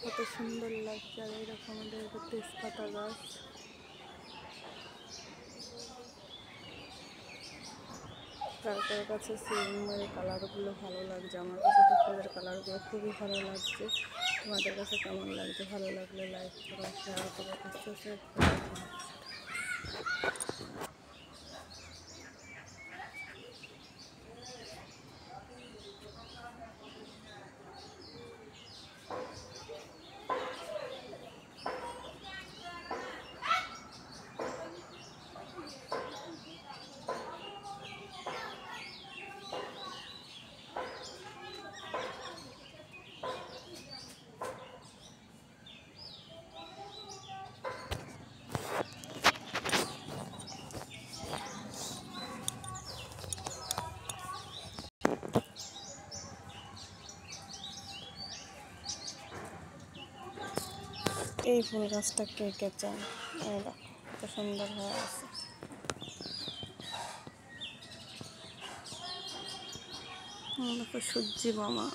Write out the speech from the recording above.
কত সুন্দর লাগছে। আর এইরকম আমাদের তেজপাতা গাছ, কার কার কাছে সিমের কালারগুলো ভালো লাগছে। আমার কাছে তো ফুলের কালারগুলো খুবই ভালো লাগছে। তোমাদের কাছে কেমন লাগছে? ভালো লাগলে লাইক করো, শেয়ার করো, সাবস্ক্রাইব করো। এই ফুল গাছটা কে কে চান? এই দেখো কত সুন্দর হয়ে আছে। দেখো সূর্যি মামা।